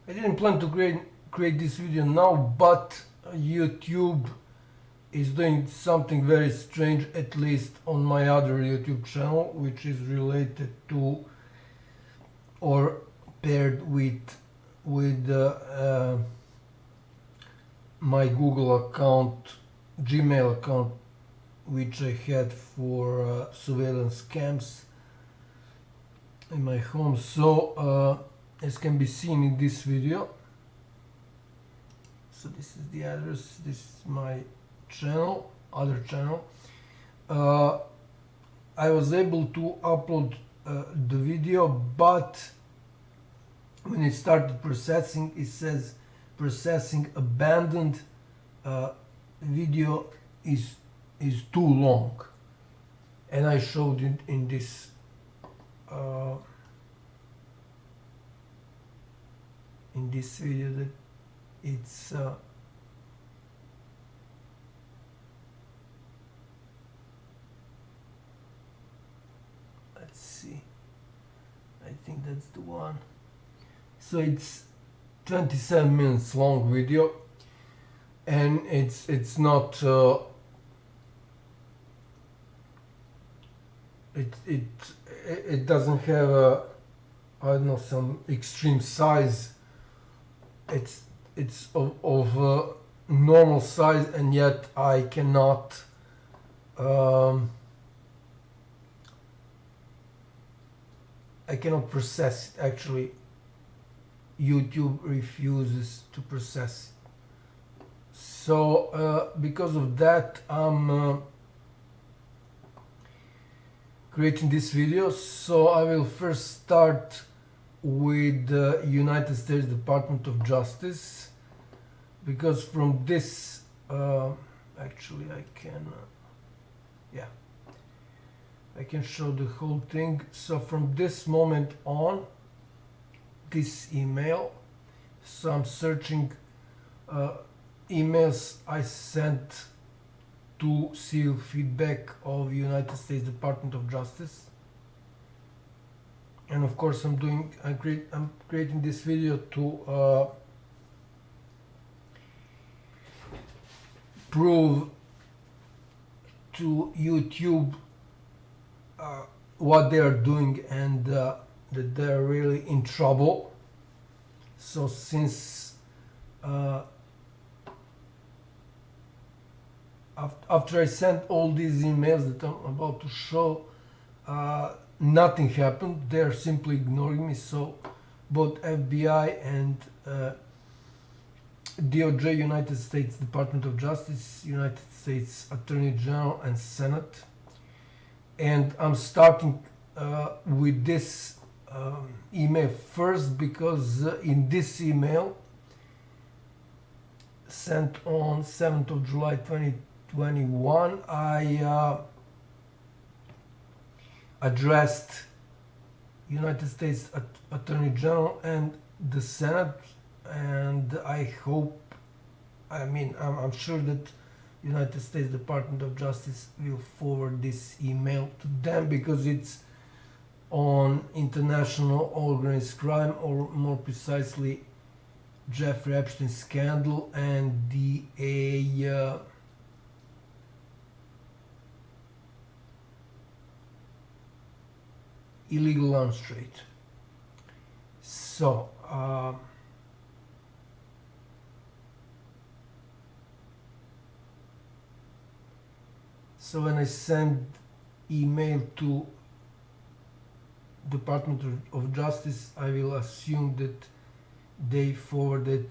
I didn't plan to create this video now, but YouTube is doing something very strange, at least on my other YouTube channel, which is related to or paired with my Google account, Gmail account, which I had for surveillance scams in my home. So as can be seen in this video, so this is the address, this is my channel, other channel. I was able to upload the video, but when it started processing, it says processing abandoned, video is too long, and I showed it in this video that it's let's see, I think that's the one. So it's 27 minutes long video, and it's not it doesn't have a, I don't know, some extreme size. It's of normal size, and yet I cannot process it. Actually, YouTube refuses to process it. So because of that, I'm creating this video. So I will first start with the United States Department of Justice, because from this actually I can I can show the whole thing. So from this moment on, this email, so I'm searching emails I sent to civil feedback of United States Department of Justice. And of course I'm creating this video to prove to YouTube what they are doing, and that they're really in trouble. So since after I sent all these emails that I'm about to show, nothing happened. They're simply ignoring me. So both FBI and DoJ, United States Department of Justice, United States Attorney General, and Senate. And I'm starting with this email first, because in this email sent on 7th of July 2021, I addressed United States Attorney General and the Senate, and I'm sure that United States Department of Justice will forward this email to them, because it's on international organized crime, or more precisely Jeffrey Epstein scandal and the illegal arms trade. So so when I send email to Department of Justice, I will assume that they forwarded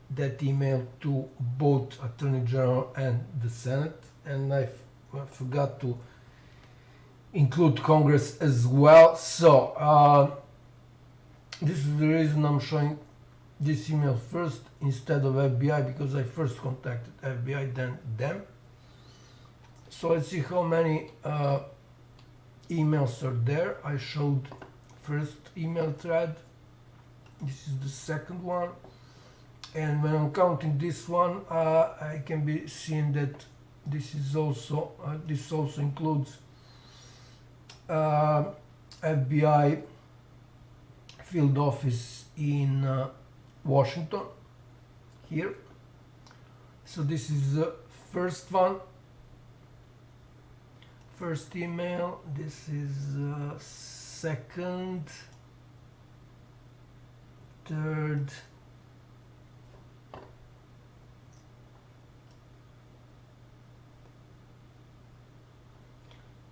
that email to both Attorney General and the Senate, and I forgot to include Congress as well. So this is the reason I'm showing this email first instead of FBI, because I first contacted FBI, then them. So let's see how many emails are there. I showed first email thread, this is the second one, and when I'm counting this one, I can be seen that this is also this also includes FBI field office in Washington here. So this is the first one, first email. This is second, third,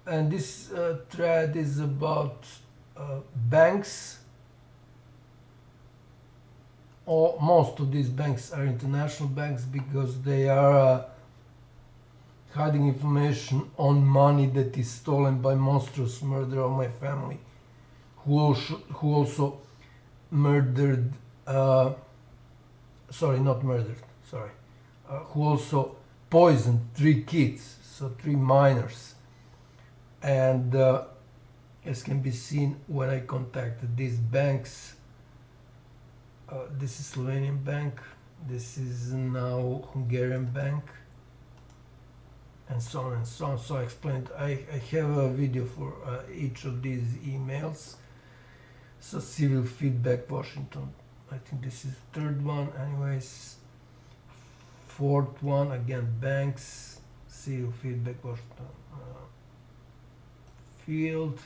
and this thread is about banks. Most of these banks are international banks because they are hiding information on money that is stolen by monstrous murder of my family, who also murdered, sorry, not murdered, sorry, who also poisoned 3 kids, so 3 minors. And as can be seen when I contacted these banks, this is Slovenian bank, this is now Hungarian bank, and so on and so on. So I explained, I have a video for each of these emails. So civil feedback Washington, I think this is the 3rd one, anyways. 4th one, again banks, civil feedback Washington field.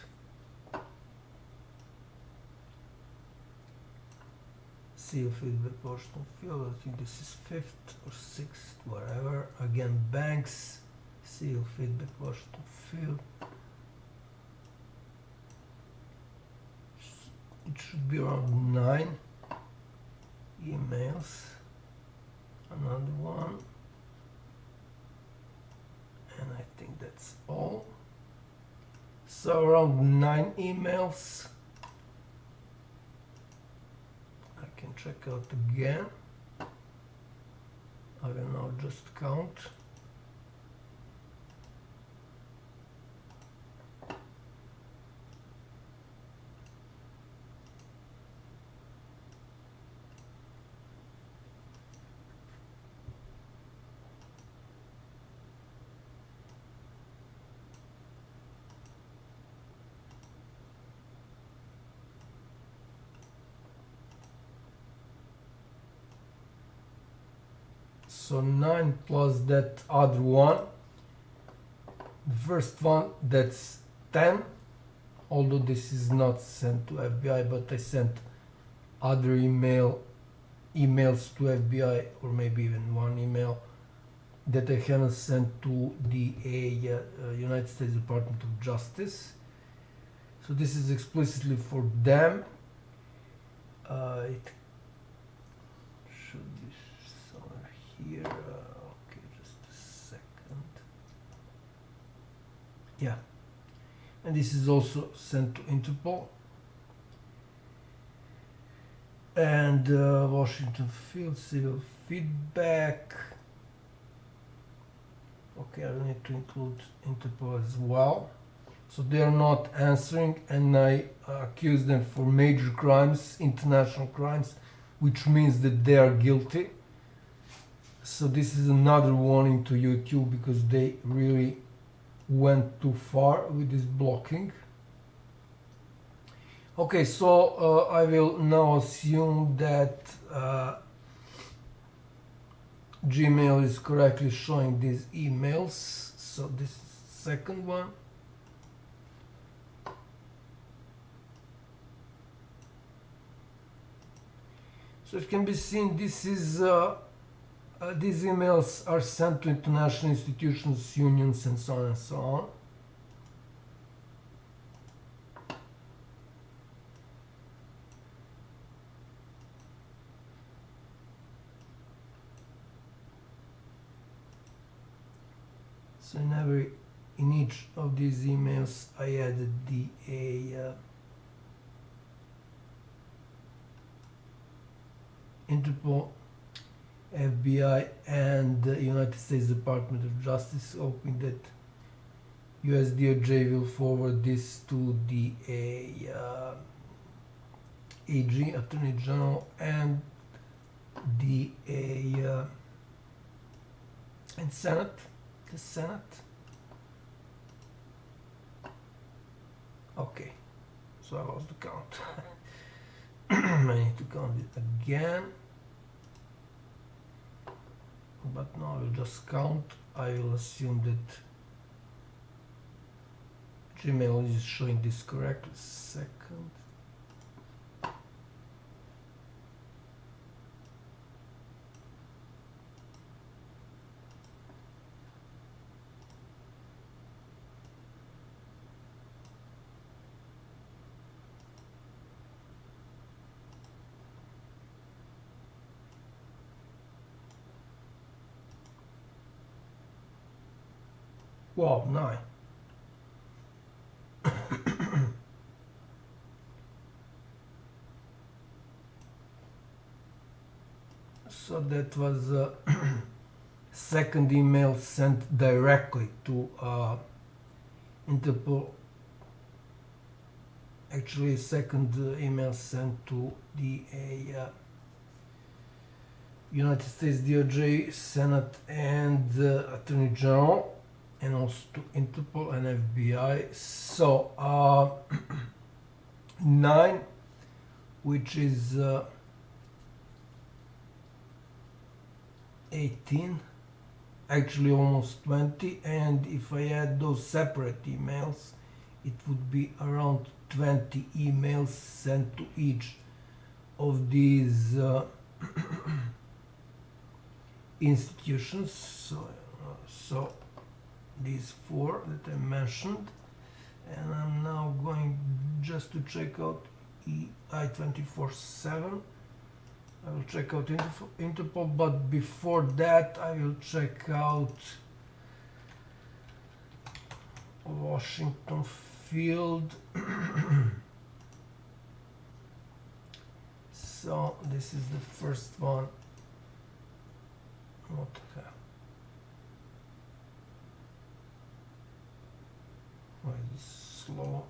Civil feedback Washington field, I think this is 5th or 6th, whatever. Again banks, civil feedback Washington field. It should be around 9 emails. Another one, and I think that's all. So around 9 emails. I can check out again. I will now just count. So 9 plus that other one. The first one, that's 10, although this is not sent to FBI, but I sent other emails to FBI, or maybe even one email that I haven't sent to the United States Department of Justice. So this is explicitly for them. It should be somewhere here. Okay, just a second. Yeah, and this is also sent to Interpol. And Washington field civil feedback. Okay, I need to include Interpol as well. So they are not answering, and I accuse them for major crimes, international crimes, which means that they are guilty. So this is another warning to YouTube, because they really went too far with this blocking. Okay, so I will now assume that Gmail is correctly showing these emails. So this is the second one. So it can be seen, this is these emails are sent to international institutions, unions, and so on and so on. So in each of these emails, I added the Interpol, FBI, and the United States Department of Justice, hoping that US DoJ will forward this to the AG, Attorney General, and the and Senate. The Senate. Okay, so I lost the count. I need to count it again, but now I will just count. I will assume that Gmail is showing this correctly. Second. Wow, 9. So that was second email sent directly to Interpol. Actually, second email sent to the United States DoJ, Senate, and Attorney General, and also to Interpol and FBI. So 9, which is 18, actually almost 20, and if I add those separate emails, it would be around 20 emails sent to each of these institutions. So these 4 that I mentioned, and I'm now going just to check out I-24/7. I will check out Interpol, but before that I will check out Washington Field. So this is the first one. What the hell? Why is this slow?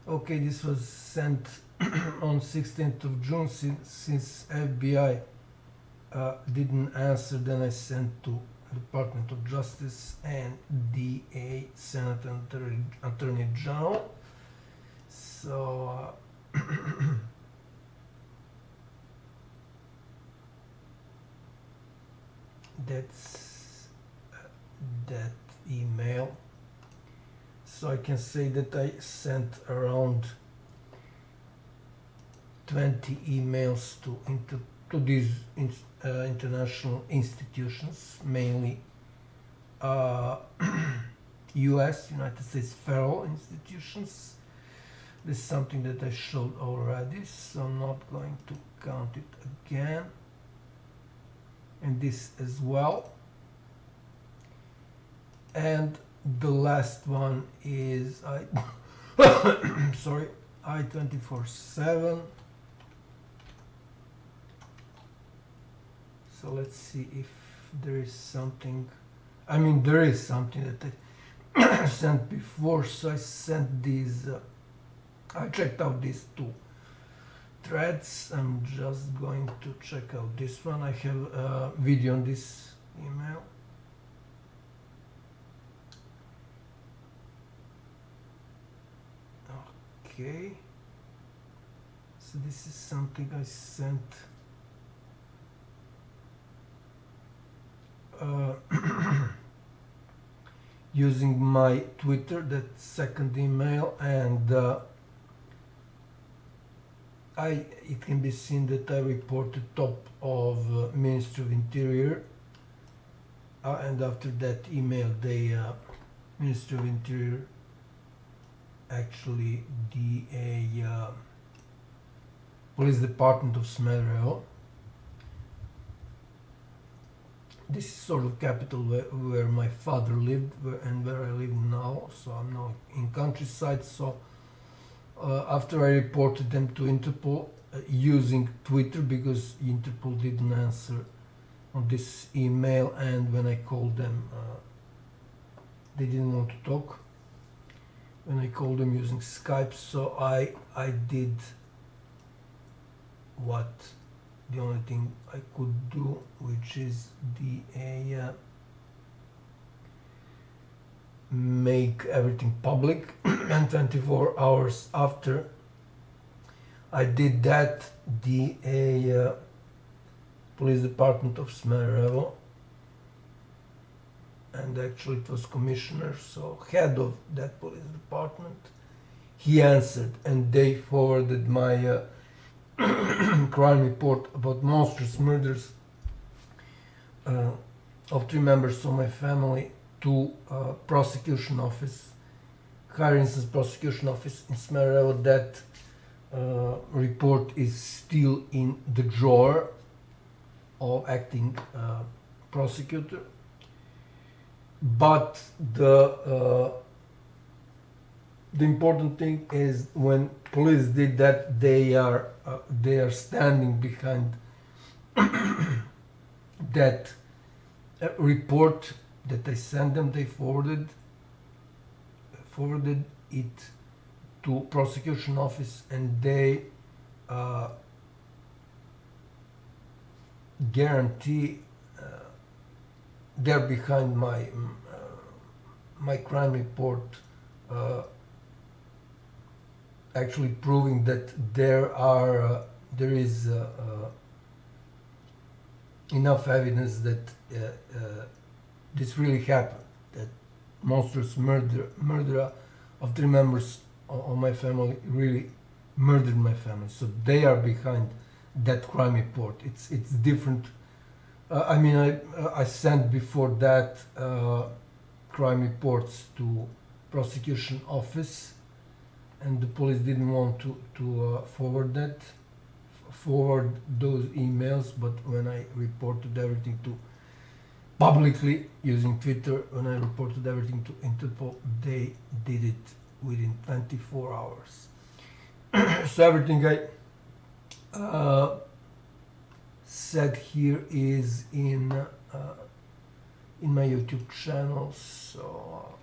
Okay, this was sent on 16th of June. Since FBI didn't answer, then I sent to Department of Justice and DA, Senate, and Attorney General. So that's that email. So I can say that I sent around 20 emails to these international institutions, mainly US, United States federal institutions. This is something that I showed already, so I'm not going to count it again. And this as well. And the last one is sorry, I-24/7. So let's see if there is something. I mean, there is something that I sent before. So I sent these. I checked out these 2 threads. I'm just going to check out this one. I have a video on this email. Okay, so this is something I sent using my Twitter, that second email, and it can be seen that I reported top of Ministry of Interior, and after that email, the Ministry of Interior, actually the Police Department of Smedrevo. This is sort of capital where my father lived and where I live now. So I'm now in countryside. So after I reported them to Interpol using Twitter, because Interpol didn't answer on this email, and when I called them, they didn't want to talk. When I called them using Skype, so I did what the only thing I could do, which is make everything public. And 24 hours after I did that, the police department of Smederevo, and actually it was commissioner, so head of that police department, he answered, and they forwarded my crime report about monstrous murders of 3 members of my family to prosecution office, higher instance prosecution office in Smederevo. That report is still in the drawer of acting prosecutor, but the important thing is when police did that, they are standing behind that report that I sent them. They forwarded it to prosecution office, and they guarantee they're behind my my crime report, actually proving that there is enough evidence that this really happened, that monstrous murder of 3 members of my family really murdered my family. So they are behind that crime report. It's different. I mean, I sent before that crime reports to prosecution office, and the police didn't want to forward those emails. But when I reported everything to publicly using Twitter, when I reported everything to Interpol, they did it within 24 hours. So everything I said here is in my YouTube channel. So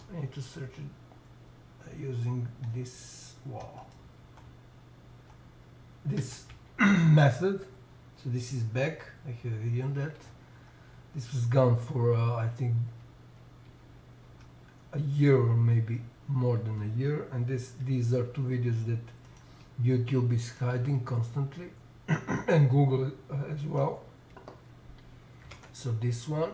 I need to search it using this this method. So this is back. I have a video on that. This was gone for I think a year, or maybe more than a year, and these are 2 videos that YouTube is hiding constantly and Google as well. So this one,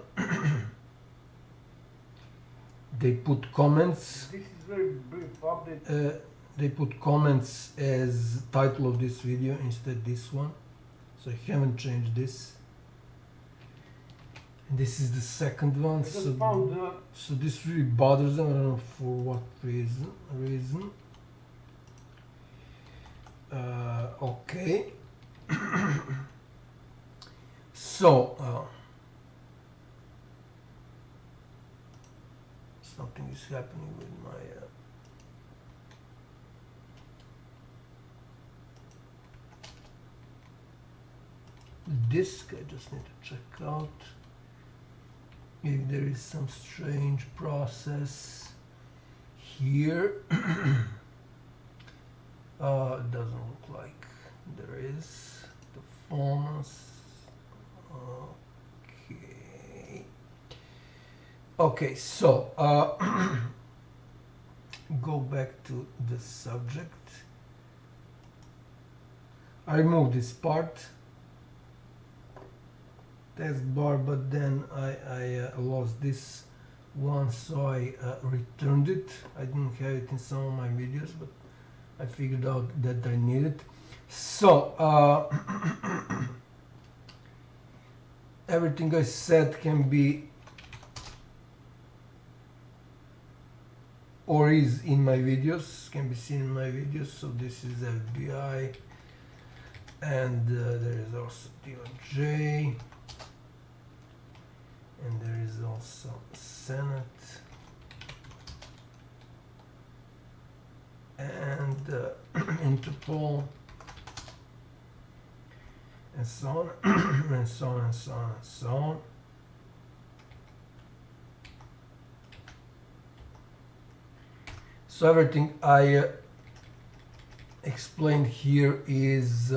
they put comments. This is very brief update. They put comments as title of this video instead this one, so I haven't changed this. And this is the second one. So this really bothers them. I don't know for what reason. Okay. So something is happening with my disk. I just need to check out if there is some strange process here. It doesn't look like there is. The phones. Okay, so go back to the subject. I removed this part, taskbar, but then I lost this one, so I returned it. I didn't have it in some of my videos, but I figured out that I need it. So everything I said can be or is in my videos, can be seen in my videos. So this is FBI, and there is also DoJ, and there is also Senate, and Interpol, and so on, and so on, and so on, and so on. So everything I explained here is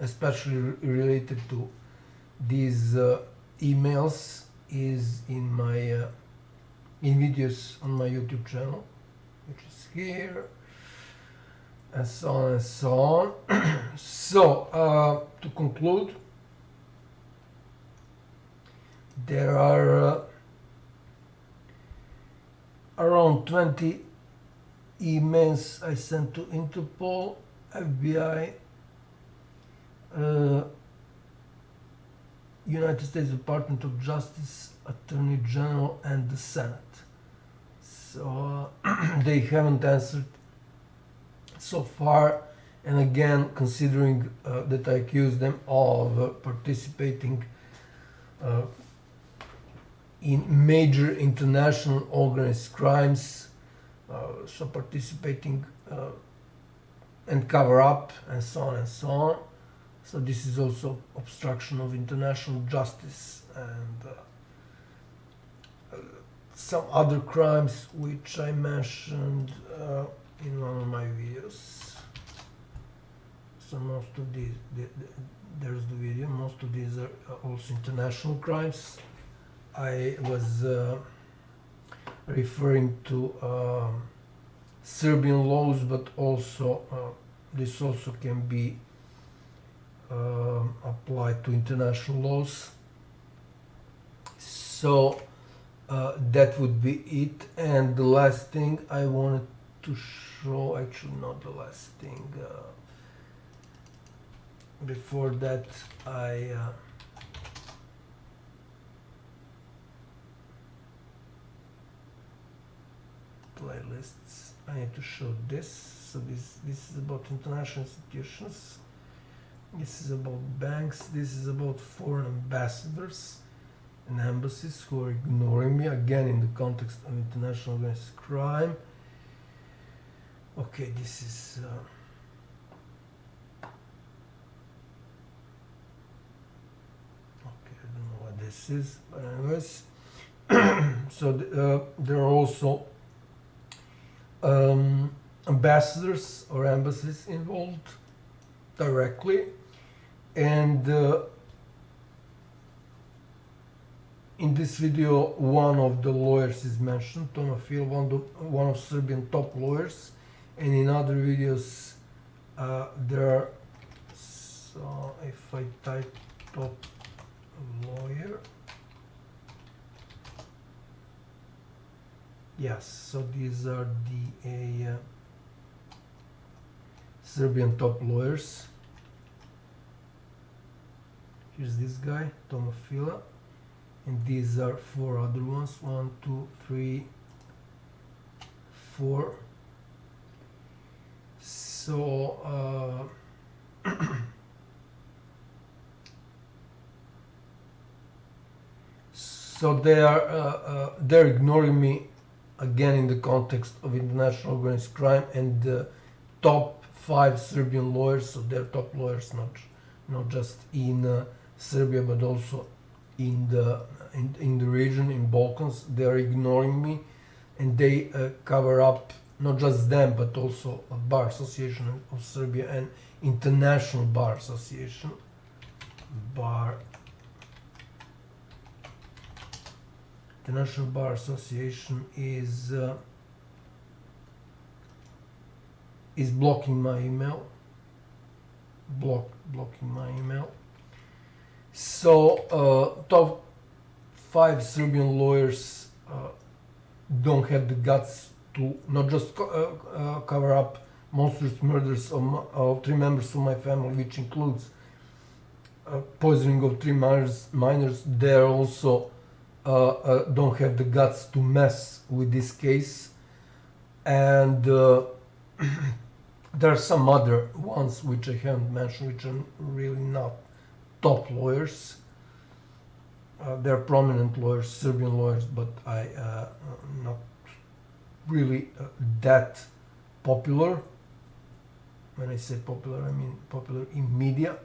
especially related to these emails is in my in videos on my YouTube channel, which is here, and so on and so on. So to conclude, there are around 20 emails I sent to Interpol, FBI, United States Department of Justice, Attorney General, and the Senate. So they haven't answered so far. And again, considering that I accuse them of participating in major international organized crimes, so participating and cover up, and so on and so on. So this is also obstruction of international justice and some other crimes which I mentioned in one of my videos. So most of these, there's the video, most of these are also international crimes. I was referring to Serbian laws, but also this also can be applied to international laws. So that would be it. And the last thing I wanted to show, actually not the last thing, before that I playlists, I need to show this. So this is about international institutions, this is about banks, this is about foreign ambassadors and embassies who are ignoring me, again in the context of international organized crime. Okay, this is okay, I don't know what this is, but anyways. So there are also ambassadors or embassies involved directly, and in this video one of the lawyers is mentioned, Tomafil, one of Serbian top lawyers, and in other videos there are, so if I type top lawyer, yes, so these are the Serbian top lawyers. Here's this guy, Tomafila, and these are four other ones, 1, 2, 3, 4. So so they're ignoring me again in the context of international organized crime, and the top 5 Serbian lawyers, so they're top lawyers not just in Serbia but also in the region, in Balkans. They're ignoring me, and they cover up not just them but also a Bar Association of Serbia and International Bar Association. International Bar Association is blocking my email, blocking my email. So top 5 Serbian lawyers don't have the guts to not just cover up monstrous murders of 3 members of my family, which includes poisoning of 3 minors. They're also don't have the guts to mess with this case, and there are some other ones which I haven't mentioned, which are really not top lawyers. They're prominent lawyers, Serbian lawyers, but not really that popular. When I say popular, I mean popular in media.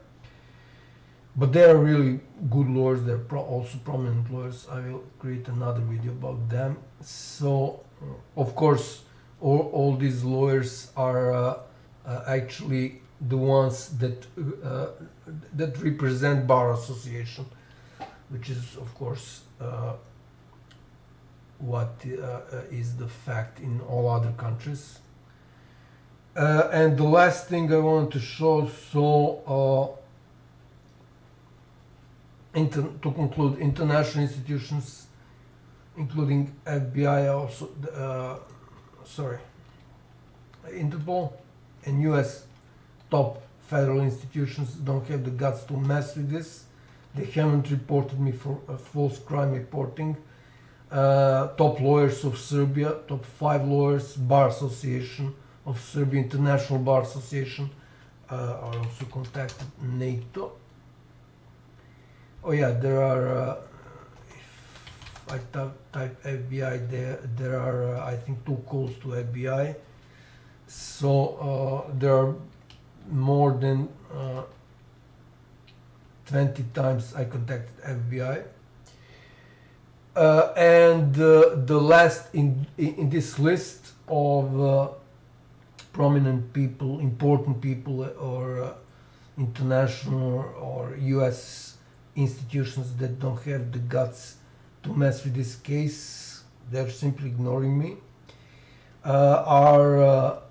But they are really good lawyers. They're also prominent lawyers. I will create another video about them. So, of course, all these lawyers are actually the ones that represent bar association, which is of course what is the fact in all other countries. And the last thing I want to show, so to conclude, international institutions, including FBI, also Interpol and U.S. top federal institutions don't have the guts to mess with this. They haven't reported me for false crime reporting. Top lawyers of Serbia, top 5 lawyers, Bar Association of Serbia, International Bar Association, are also contacted NATO. Oh yeah, there are, if I type FBI, there are I think 2 calls to FBI. So there are more than 20 times I contacted FBI. And the last in this list of prominent people, important people, or international or US institutions that don't have the guts to mess with this case, they're simply ignoring me, are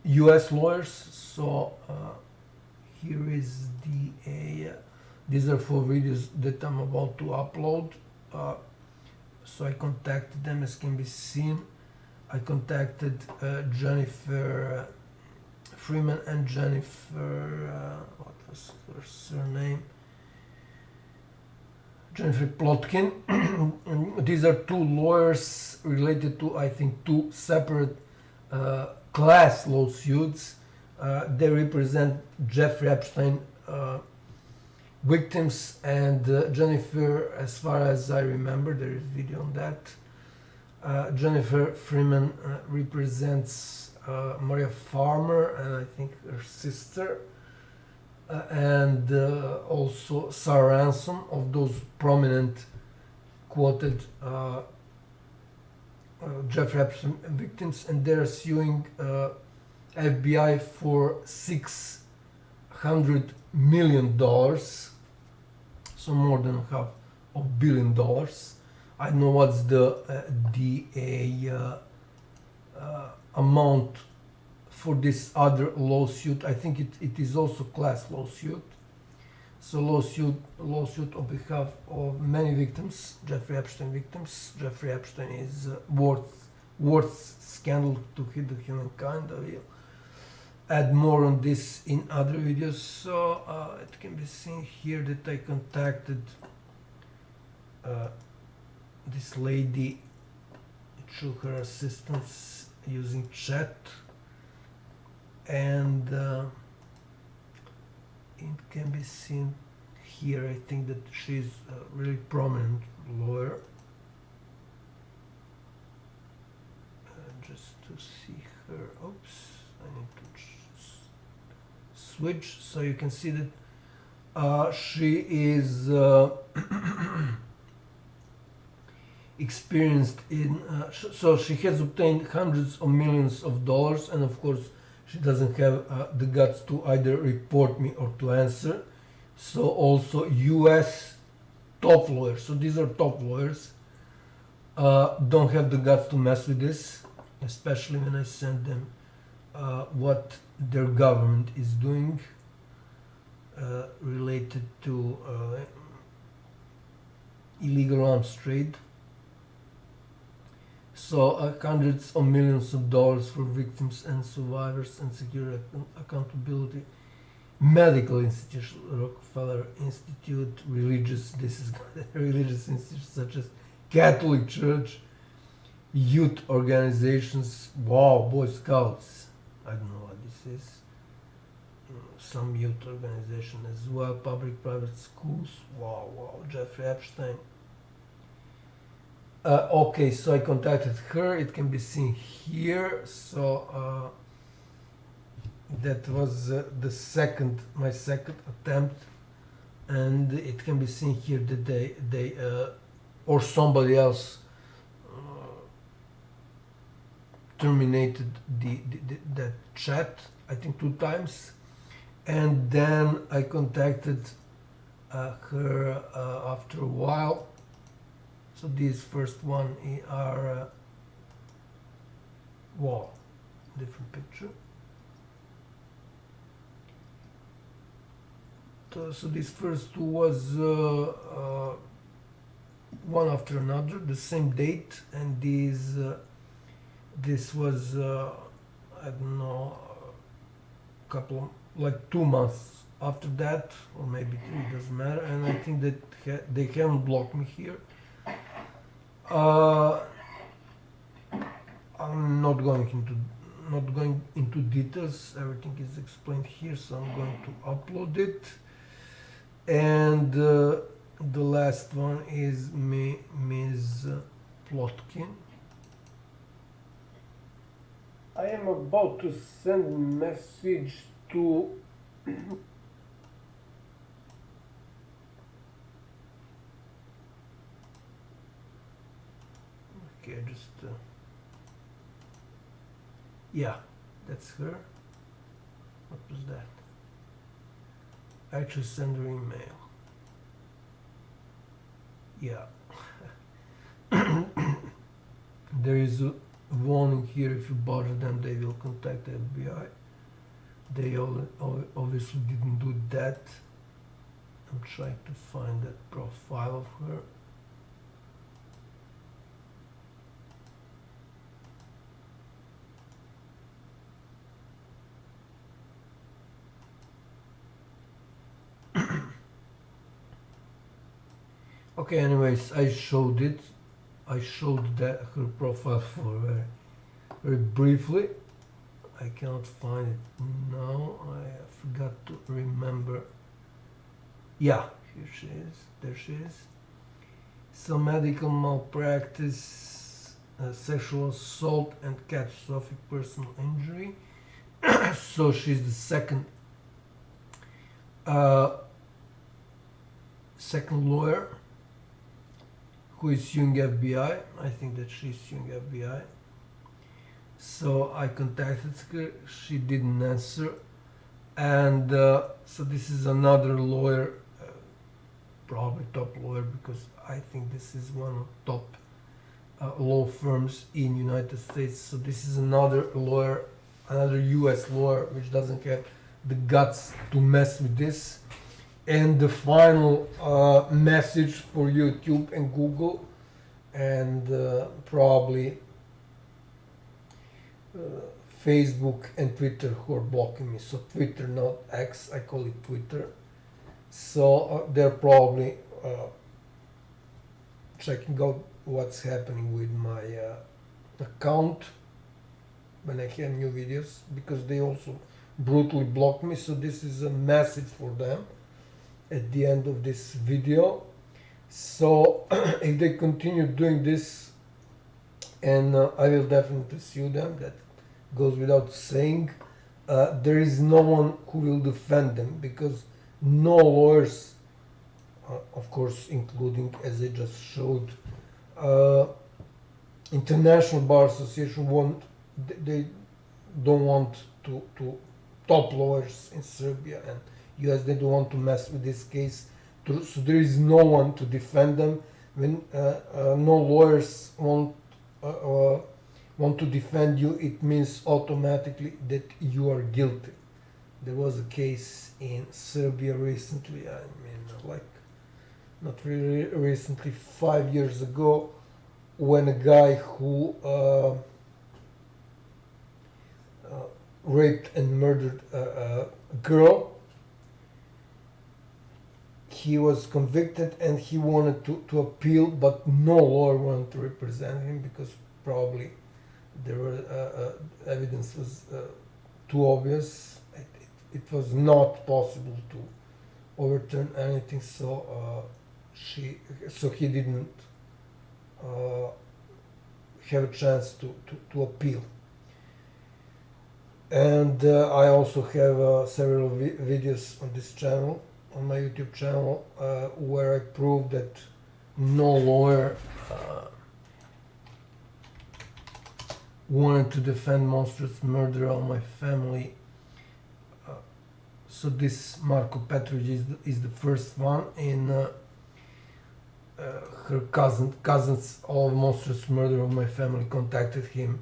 US lawyers. So here is these are 4 videos that I'm about to upload. So I contacted them, as can be seen. I contacted Jennifer Freeman and Jennifer, what was her surname? Jennifer Plotkin. These are 2 lawyers related to, I think, 2 separate class lawsuits. They represent Jeffrey Epstein victims, and Jennifer, as far as I remember, there is video on that. Jennifer Freeman represents Maria Farmer and I think her sister, and also Sarah Ransom, of those prominent quoted Jeffrey Epstein victims, and they're suing FBI for $600 million, so more than half of $1 billion. I don't know what's the amount for this other lawsuit. I think it is also class lawsuit. So lawsuit on behalf of many victims, Jeffrey Epstein victims. Jeffrey Epstein is worst scandal to hit the humankind. I will add more on this in other videos. So it can be seen here that I contacted this lady through her assistants using chat, and it can be seen here. I think that she's a really prominent lawyer. Just to see her, oops, I need to switch so you can see that she is experienced in, so she has obtained hundreds of millions of dollars, and of course she doesn't have the guts to either report me or to answer. So also US top lawyers, so these are top lawyers, don't have the guts to mess with this, especially when I send them what their government is doing related to illegal arms trade. So hundreds of millions of dollars for victims and survivors and secure accountability. Medical institution, Rockefeller Institute, religious, this is religious institutions such as Catholic Church, youth organizations, wow, Boy Scouts, I don't know what this is, some youth organization as well, public-private schools, wow, Jeffrey Epstein. Okay, so I contacted her, it can be seen here. So that was my second attempt, and it can be seen here that they or somebody else terminated that chat, I think 2 times, and then I contacted her after a while. So these first one are wow, different picture. So this first two was one after another, the same date, and these this was I don't know, couple like 2 months after that, or maybe 3, doesn't matter. And I think that they haven't blocked me here. I'm not going into details. Everything is explained here, so I'm going to upload it. And the last one is Ms. Plotkin. I am about to send a message to okay, just yeah, that's her. What was that? Actually send her email. Yeah. There is a warning here: if you bother them, they will contact the FBI. They obviously didn't do that. I'm trying to find that profile of her. Okay, anyways, I showed it. I showed that her profile for very briefly. I cannot find it now. I forgot to remember. Yeah, here she is. There she is. So medical malpractice, sexual assault, and catastrophic personal injury. So she's the second lawyer who is suing FBI. I think that she's suing FBI. So I contacted her, she didn't answer, and so this is another lawyer, probably top lawyer, because I think this is one of top law firms in United States. So this is another lawyer, another US lawyer, which doesn't have the guts to mess with this. And the final message for YouTube and Google, and probably Facebook and Twitter, who are blocking me. So Twitter, not X, I call it Twitter. So they're probably checking out what's happening with my account when I have new videos, because they also brutally blocked me. So this is a message for them at the end of this video. So if they continue doing this, and I will definitely sue them, that goes without saying. There is no one who will defend them, because no lawyers, of course, including, as I just showed, International Bar Association, they don't want to top lawyers in Serbia and US, they don't want to mess with this case. So there is no one to defend them. When no lawyers want to defend you, it means automatically that you are guilty. There was a case in Serbia recently, I mean, like, not really recently, 5 years ago, when a guy who raped and murdered a girl, he was convicted and he wanted to appeal, but no lawyer wanted to represent him, because probably there were evidence was too obvious. It was not possible to overturn anything, so he didn't have a chance to appeal. And I also have several videos on this channel, on my YouTube channel, where I prove that no lawyer wanted to defend monstrous murder of my family. So this Marko Petrovic is the first one, and her cousins of monstrous murder of my family contacted him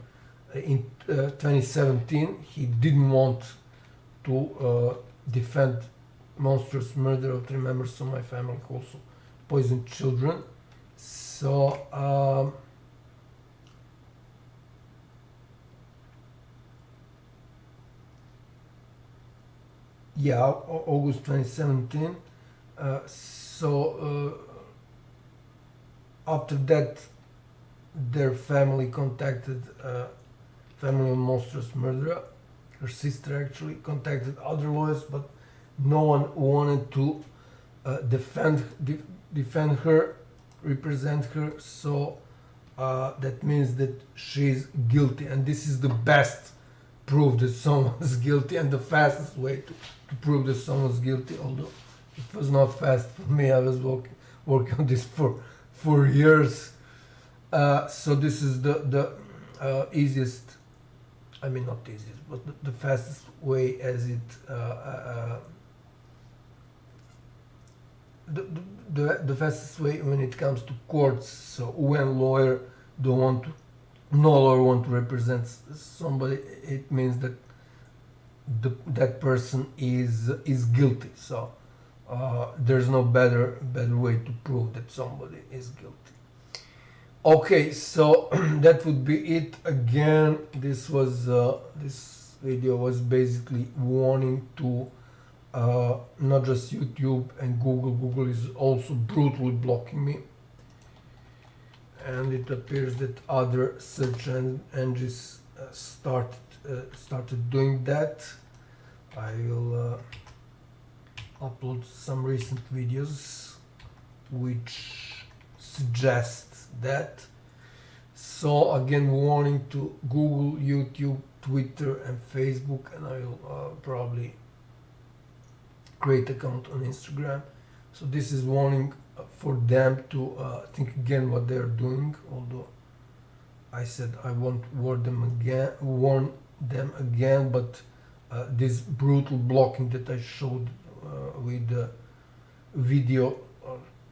in 2017. He didn't want to defend monstrous murder of 3 members of my family who also poisoned children. So yeah, August 2017. After that, their family contacted family of monstrous murderer. Her sister actually contacted other lawyers, but no one wanted to defend her, represent her. So that means that she's guilty, and this is the best proof that someone's guilty, and the fastest way to prove that someone's guilty. Although it was not fast for me, I was working on this for years. So this is the easiest, I mean not easiest, but the fastest way, as it the fastest way when it comes to courts. So when lawyer don't want to, no lawyer want to represent somebody, it means that that person is guilty. So there's no better way to prove that somebody is guilty. Okay, so that would be it. Again, this video was basically warning to not just YouTube and Google. Google is also brutally blocking me, and it appears that other search engines started doing that. I will upload some recent videos which suggest that. So again, warning to Google, YouTube, Twitter and Facebook, and I will probably create account on Instagram. So this is warning for them to think again what they are doing, although I said I won't warn them again, but this brutal blocking that I showed with the video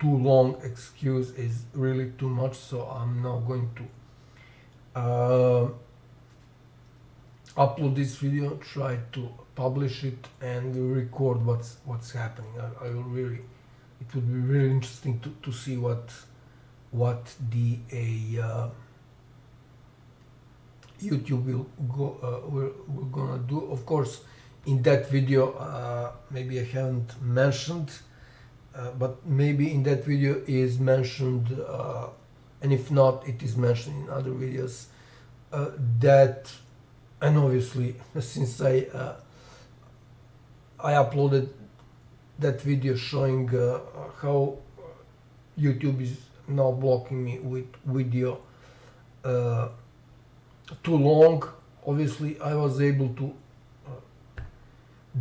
too long excuse is really too much. So I'm now going to upload this video, try to publish it, and we'll record what's happening. I will really, it would be really interesting to see what the YouTube will gonna do. Of course, in that video, maybe I haven't mentioned, but maybe in that video is mentioned, and if not, it is mentioned in other videos, that, and obviously since I uploaded that video showing how YouTube is now blocking me with video too long. Obviously I was able to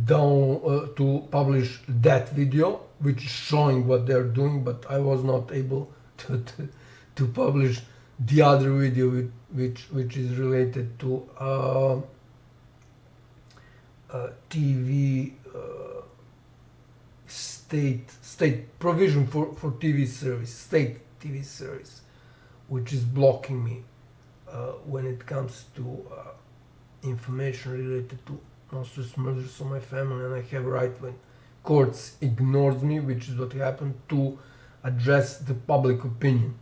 to publish that video which is showing what they're doing, but I was not able to publish the other video which is related to TV state provision for TV service, state TV service, which is blocking me when it comes to information related to monstrous murders of my family, and I have right when courts ignores me, which is what happened, to address the public opinion,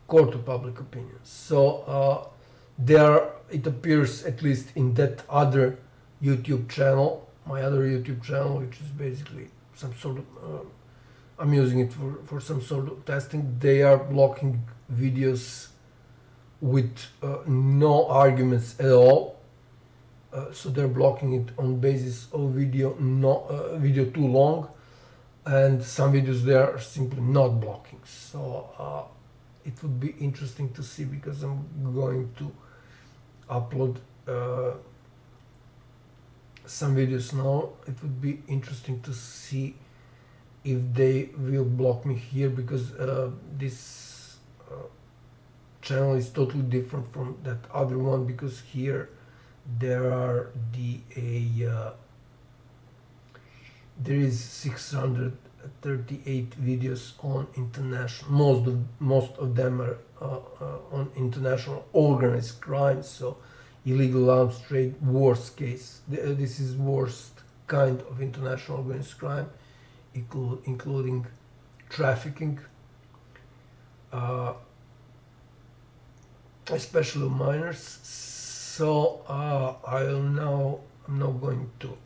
court of public opinion. So there it appears, at least in that other YouTube channel, my other YouTube channel, which is basically some sort of I'm using it for some sort of testing. They are blocking videos with no arguments at all. So they're blocking it on basis of video too long, and some videos they are simply not blocking. So it would be interesting to see, because I'm going to upload some videos now. It would be interesting to see if they will block me here, because this channel is totally different from that other one, because here there are there is 638 videos on international. Most of them are on international organized crime, so illegal arms trade, worst case. This is worst kind of international organized crime, including trafficking, especially of minors. So I'm now going to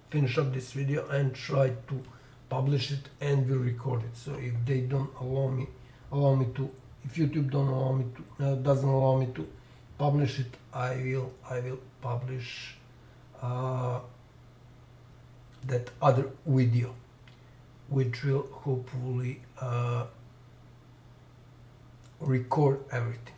finish up this video and try to publish it and will record it. So if they don't allow me to, if YouTube don't allow me to, doesn't allow me to publish it, I will publish that other video, which will hopefully record everything.